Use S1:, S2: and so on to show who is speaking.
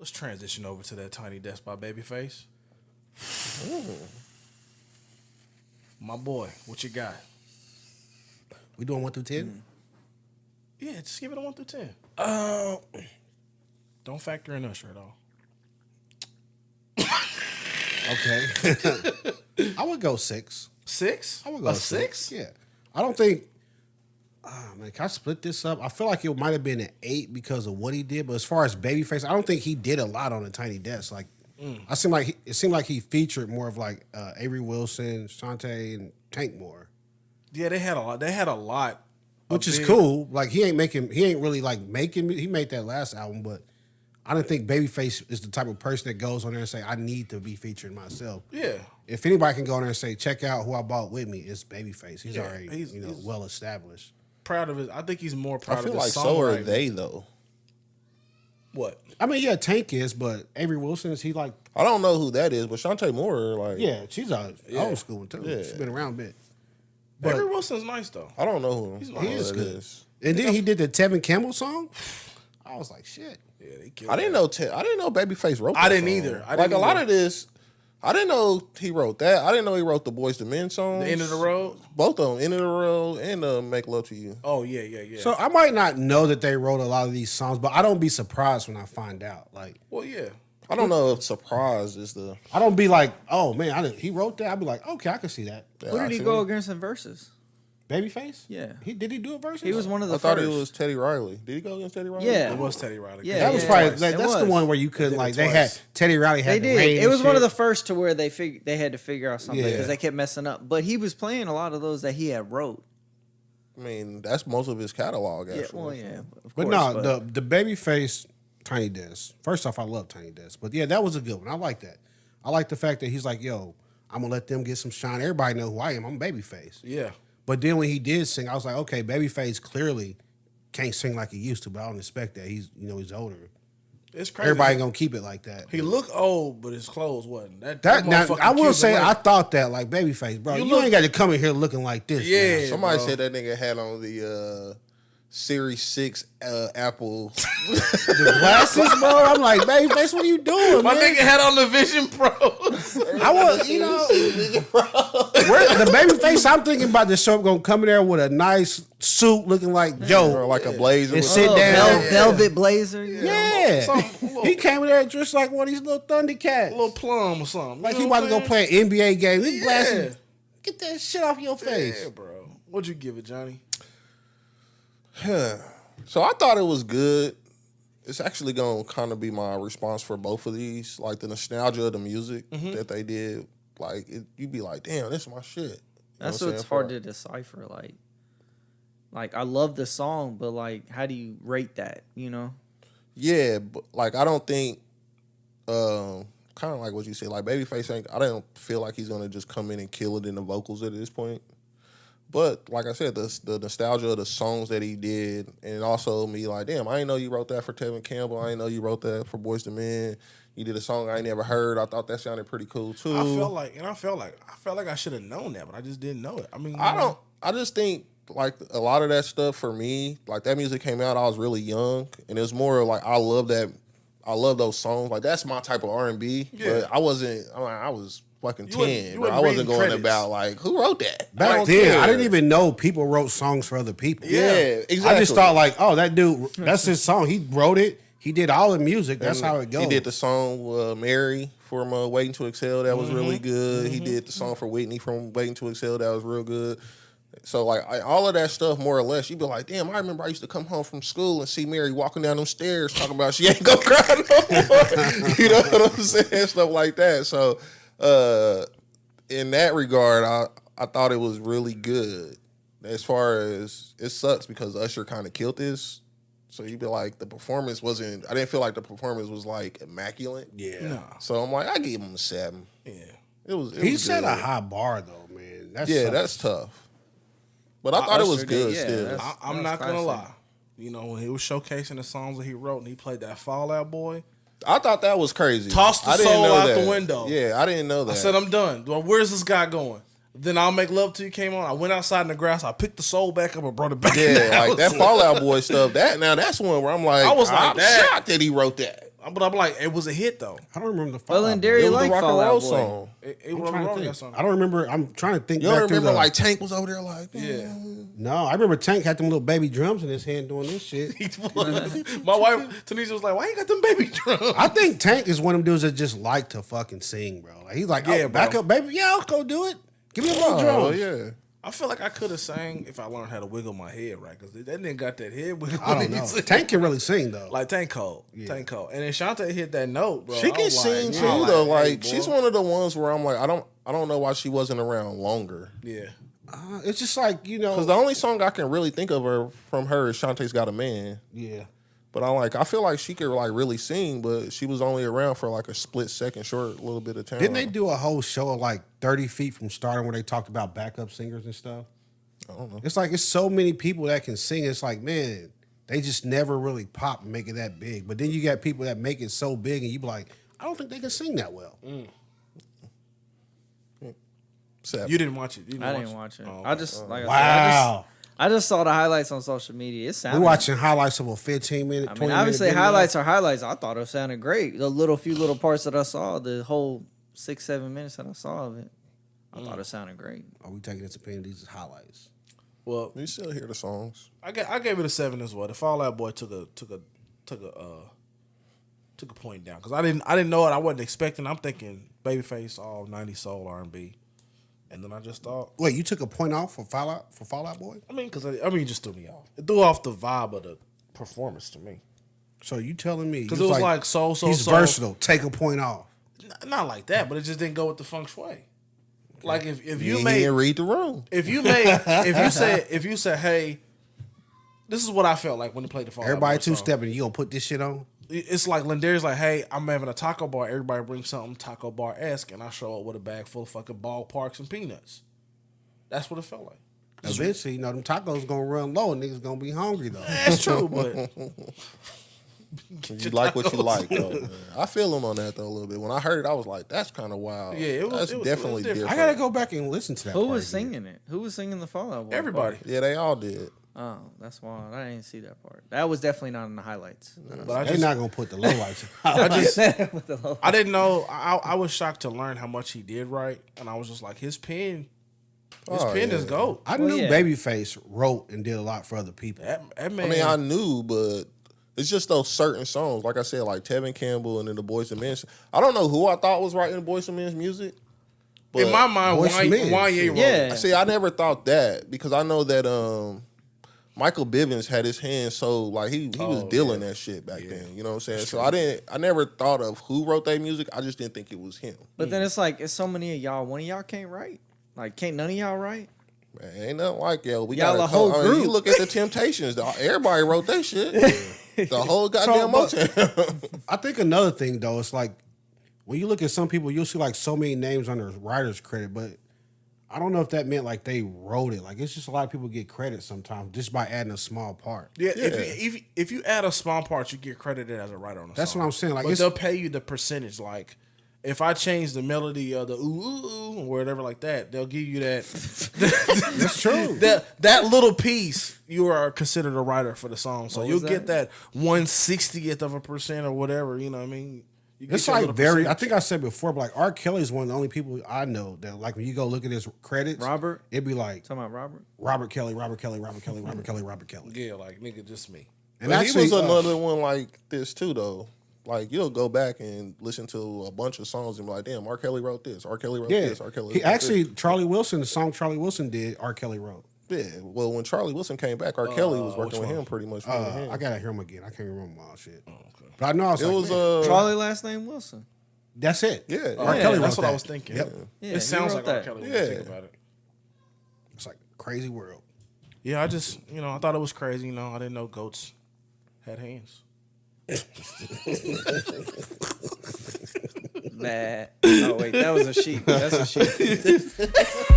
S1: Let's transition over to that Tiny Desk by Babyface.
S2: Ooh.
S1: My boy, what you got?
S2: We doing 1 through 10?
S1: Yeah, just give it a 1 through 10. Don't factor in Usher at all.
S2: Okay. I would go 6.
S1: 6?
S2: I would go 6. Yeah. I don't think. Man, can I split this up? I feel like it might have been an 8 because of what he did, but as far as Babyface, I don't think he did a lot on the Tiny Desk. Like, it seemed like he featured more of like Avery Wilson, Shantae, and Tank more.
S1: Yeah, they had a lot. They had a lot,
S2: which is cool. Like he ain't really like making. He made that last album, but I don't think Babyface is the type of person that goes on there and say, I need to be featured myself.
S1: Yeah.
S2: If anybody can go on there and say, check out who I bought with me, it's Babyface. He's already
S1: he's
S2: well established.
S1: Proud of it. I think he's more proud of
S3: I
S1: his
S3: feel like so are they though.
S1: What?
S2: I mean, yeah, Tank is, but Avery Wilson is he like?
S3: I don't know who that is, but Shantae Moore, like,
S2: yeah, she's old school too. Yeah. She's been around a bit.
S1: But Avery Wilson's nice though.
S3: I don't know who
S2: he is good. And then he did the Tevin Campbell song. I was like, shit.
S1: Yeah, they killed.
S3: I didn't know Babyface wrote. That song.
S1: Either.
S3: A lot of this. I didn't know he wrote that. I didn't know he wrote the Boys to Men songs.
S1: The End of the Road?
S3: Both of them. End of the Road and Make Love to You.
S1: Oh, yeah.
S2: So I might not know that they wrote a lot of these songs, but I don't be surprised when I find out. Like,
S1: well, yeah.
S3: I don't know if surprise is the...
S2: I don't be like, oh, man, he wrote that. I'd be like, okay, I can see that.
S4: Who did he go against in verses?
S2: Babyface?
S4: Yeah.
S2: Did he do a verse?
S4: He was one of the
S3: I thought it was Teddy Riley. Did he go against Teddy Riley?
S4: Yeah.
S1: It was Teddy Riley.
S4: Yeah.
S2: That was probably that's the one where you couldn't like they had Teddy Riley had
S4: they did.
S2: Rain
S4: It was
S2: shit.
S4: one of the first to where they had to figure out something because
S2: Yeah.
S4: they kept messing up. But he was playing a lot of those that he had wrote.
S3: I mean, that's most of his catalog, actually.
S4: Yeah, well, yeah. Of
S2: But
S4: course,
S2: no, the Babyface Tiny Desk. First off, I love Tiny Desk. But yeah, that was a good one. I like that. I like the fact that he's like, yo, I'm gonna let them get some shine. Everybody know who I am. I'm Babyface.
S1: Yeah.
S2: But then when he did sing, I was like, okay, Babyface clearly can't sing like he used to, but I don't expect that. He's older.
S1: It's crazy.
S2: Everybody gonna keep it like that.
S1: He looked old, but his clothes wasn't.
S2: Now, I will say I thought that like Babyface, bro. You ain't got to come in here looking like this.
S1: Yeah.
S2: Now.
S3: Somebody said that nigga had on the Series 6 Apple.
S2: The glasses, bro. I'm like, Babyface, what are you doing,
S1: My
S2: man?
S1: nigga had on the Vision Pro.
S2: I want, the Babyface. I'm thinking about the show gonna come in there with a nice suit, looking like Joe,
S3: Or like a blazer.
S2: and sit down.
S4: Velvet blazer.
S2: Yeah, he came in there dressed like one of these little Thundercats,
S1: Little plum or something.
S2: like
S1: You
S2: he
S1: know
S2: about to
S1: what
S2: go
S1: I'm
S2: play an NBA game. These
S1: Yeah.
S2: glasses, get that shit off your face.
S1: Yeah, bro. What'd you give it, Johnny?
S3: So I thought it was good. It's actually going to kind of be my response for both of these. Like the nostalgia of the music that they did. Like, you'd be like, damn, this is my shit. You know
S4: That's
S3: what I'm
S4: what's
S3: saying?
S4: hard to decipher. Like I love the song, but like, how do you rate that? You know?
S3: Yeah, but like, I don't think, kind of like what you said, like Babyface I don't feel like he's going to just come in and kill it in the vocals at this point. But like I said, the nostalgia of the songs that he did, and also me like, damn, I didn't know you wrote that for Tevin Campbell. I didn't know you wrote that for Boyz II Men. You did a song I ain't never heard. I thought that sounded pretty cool too.
S1: I felt like I should have known that, but I just didn't know it. I mean,
S3: I just think like a lot of that stuff for me, like that music came out, I was really young, and it was more like I love those songs. Like that's my type of R&B.
S1: Yeah.
S3: But I was fucking 10.
S1: You
S3: But I
S1: wasn't
S3: wasn't
S1: reading
S3: going
S1: credits.
S3: about like who wrote that.
S2: Back then, I didn't even know people wrote songs for other people.
S3: Yeah, exactly.
S2: I just thought like, oh, that dude, that's his song. He wrote it. He did all the music. That's how it goes.
S3: He did the song Mary from Waiting to Exhale. That was really good. He did the song for Whitney from Waiting to Exhale. That was real good. So, like, all of that stuff, more or less, you'd be like, damn, I remember I used to come home from school and see Mary walking down them stairs talking about she ain't gonna cry no more. You know what I'm saying? Stuff like that. So, in that regard, I thought it was really good. As far as, it sucks because Usher kind of killed this. So you'd be like, the performance wasn't, I didn't feel like the performance was like immaculate.
S2: Yeah.
S1: No.
S3: So I'm like, I gave him a 7.
S1: Yeah.
S3: It
S2: He
S3: was
S2: set
S3: good.
S2: a high bar though, man.
S3: That's tough. But I thought it was
S4: Usher
S3: good
S4: did, yeah,
S3: still.
S4: that's-
S1: I'm not gonna lie. You know, when he was showcasing the songs that he wrote and he played that Fallout Boy,
S3: I thought that was crazy.
S1: Tossed the
S3: I didn't
S1: soul
S3: know
S1: out
S3: that.
S1: the window.
S3: Yeah, I didn't know that.
S1: I said, I'm done. Well, where's this guy going? Then I'll Make Love to You came on. I went outside in the grass. I picked the soul back up and brought it back.
S3: Yeah, like that Fallout Boy stuff. That's one where I'm like,
S1: I was like
S3: I'm
S1: that.
S3: shocked that he wrote that.
S1: But I'm like, it was a hit though.
S2: I don't remember the
S4: Well,
S2: Fall
S4: then
S2: Out Boy.
S4: Derry
S3: It was
S4: like
S3: the rock and
S4: Fall
S3: roll
S4: Out Boy.
S3: song.
S1: It
S2: I'm
S1: was
S2: trying
S1: wrong
S2: to
S1: that
S2: think.
S1: song.
S2: I don't remember. I'm trying to think
S3: You
S2: back
S3: don't
S2: through
S3: remember
S2: the,
S3: like Tank was over there like,
S1: Yeah.
S2: No, I remember Tank had them little baby drums in his hand doing this shit.
S1: My wife Tanisha was like, "Why you got them baby drums?"
S2: I think Tank is one of them dudes that just like to fucking sing, bro. Like, he's like,
S1: Yeah,
S2: oh, back
S1: bro.
S2: up, baby. Yeah, I'll go do it. Give me a little
S3: oh
S2: drum.
S3: yeah.
S1: I feel like I could have sang if I learned how to wiggle my head right, because that nigga got that head wiggle.
S2: I don't know. Tank can really sing though.
S1: like Tank Cole, Tank Cole, and then Shantae hit that note, bro.
S3: She
S1: I
S3: can
S1: was
S3: sing
S1: like,
S3: too
S1: yeah,
S3: though.
S1: hey,
S3: Like
S1: boy.
S3: she's one of the ones where I'm like, I don't know why she wasn't around longer.
S1: Yeah,
S2: It's just like, you know.
S3: Because the only song I can really think of her from her is Shantae's Got a Man.
S2: Yeah.
S3: But I feel like she could like really sing, but she was only around for like a split second, short little bit of time.
S2: Didn't they do a whole show of like 30 feet from stardom where they talked about backup singers and stuff?
S3: I don't know.
S2: It's like it's so many people that can sing. It's like, man, they just never really pop and make it that big. But then you got people that make it so big and you be like, I don't think they can sing that well.
S3: Seven.
S1: you didn't watch it. You
S4: I didn't watch it.
S1: Oh,
S4: I just like I said,
S2: Wow.
S4: I just saw the highlights on social media. It
S2: We're
S4: sounded.
S2: watching highlights of a 15-minute,
S4: I
S2: 20
S4: mean,
S2: minute
S4: obviously
S2: video.
S4: highlights are highlights. I thought it sounded great. The few little parts that I saw, the whole 6-7 minutes that I saw of it, I thought it sounded great.
S2: Are we taking this opinion? These are highlights.
S1: Well,
S3: You still hear the songs.
S1: I gave it a 7 as well. The Fall Out Boy took a point down because I didn't know it. I wasn't expecting. I'm thinking Babyface, all 90s soul R&B, and then I just thought,
S2: Wait, you took a point off for Fall Out Boy?
S1: I mean, because it just threw me off. It threw off the vibe of the performance to me.
S2: So you telling me
S1: Because
S2: you
S1: it was like soul.
S2: he's versatile. Take a point off.
S1: Not like that, but it just didn't go with the feng shui. Like if you
S3: You
S1: made
S3: didn't read the room.
S1: if you said, hey, this is what I felt like when they played the Fall Out
S2: Everybody
S1: Boy song.
S2: two-stepping. You gonna put this shit on?
S1: It's like Lindari's like, hey, I'm having a taco bar. Everybody bring something taco bar-esque, and I show up with a bag full of fucking ballparks and peanuts. That's what it felt like.
S2: Eventually, you know, them tacos gonna run low and niggas gonna be hungry though.
S1: That's true, but
S3: You like what you like, though. Man. I feel him on that though a little bit. When I heard it, I was like, "That's kind of wild."
S1: Yeah, it was-
S3: That's
S1: it was
S3: definitely
S1: different.
S3: different.
S2: I gotta go back and listen to that.
S4: Who
S2: part
S4: was
S2: again.
S4: singing it? Who was singing the Fall Out Boy?
S1: everybody.
S3: Yeah, they all did.
S4: Oh, that's wild. I didn't see that part. That was definitely not in the highlights.
S1: But I
S2: They're
S1: just,
S2: not gonna put the low lights.
S4: With the low-
S1: I didn't know. I was shocked to learn how much he did right, and I was just like, his pen is gold.
S2: I
S4: Well,
S2: knew
S4: yeah.
S2: Babyface wrote and did a lot for other people.
S1: That man.
S3: I mean, I knew, but it's just those certain songs. Like I said, like Tevin Campbell and then the Boys and Men. I don't know who I thought was writing the Boys and Men's music. But
S1: in my mind,
S2: Boyz II Men.
S1: Wanye wrote
S4: Yeah.
S1: it.
S3: See, I never thought that because I know that Michael Bivins had his hands so like he was dealing that shit back then. You know what I'm saying? So I never thought of who wrote that music. I just didn't think it was him.
S4: But then it's like, it's so many of y'all. One of y'all can't write. Like, can't none of y'all write?
S3: Man, ain't nothing like we
S4: Y'all
S3: got
S4: a whole
S3: You
S4: group.
S3: look at the Temptations. Everybody wrote that shit. The whole goddamn
S2: but-
S3: Motown.
S2: I think another thing though, it's like when you look at some people, you'll see like so many names on their writer's credit, but I don't know if that meant like they wrote it. Like it's just a lot of people get credit sometimes just by adding a small part.
S1: Yeah, if you add a small part, you get credited as a writer on the
S2: That's
S1: song.
S2: what I'm saying. Like
S1: but
S2: it's,
S1: they'll pay you the percentage. Like if I change the melody of the ooh ooh ooh or whatever like that, they'll give you that.
S2: that's true.
S1: that little piece. You are considered a writer for the song, so
S4: What
S1: you'll
S4: was
S1: get that 1/60th of a percent or whatever. You know what I mean? You get
S2: It's
S1: your
S2: like
S1: little
S2: very. I
S1: percentage.
S2: think I said before, but like R. Kelly's one of the only people I know that like when you go look at his credits,
S4: Robert?
S2: it'd be like
S4: Talking about Robert?
S2: Robert Kelly, Robert Kelly, Robert Kelly, Robert Kelly, Robert Kelly.
S1: Yeah, like nigga, just me.
S2: And
S3: But
S2: actually,
S3: he was another one like this too, though. Like you'll go back and listen to a bunch of songs and be like, "Damn, R. Kelly wrote this. R. Kelly wrote
S2: yeah,
S3: this. R. Kelly."
S2: he
S3: wrote
S2: actually Charlie Wilson, the song Charlie Wilson did, R. Kelly wrote.
S3: this. Yeah. Well, when Charlie Wilson came back, R. Kelly was working
S1: which
S3: with
S1: one?
S3: him pretty much.
S2: I gotta hear him again. I can't remember all shit. But I know I was
S3: it
S2: like,
S3: was
S2: man,
S4: Charlie last name Wilson.
S2: that's it.
S3: Yeah.
S2: R.
S3: Yeah,
S2: Kelly
S1: That's
S2: wrote
S1: what I
S2: that.
S1: was thinking.
S2: Yep.
S4: Yeah,
S1: It
S4: he
S1: sounds
S4: wrote
S1: like R.
S4: that.
S1: Kelly when
S3: Yeah.
S1: you think about it.
S2: It's like a crazy world.
S1: Yeah, I just I thought it was crazy. I didn't know goats had hands.
S4: Bad. Oh, wait, that was a sheep. That's a sheep.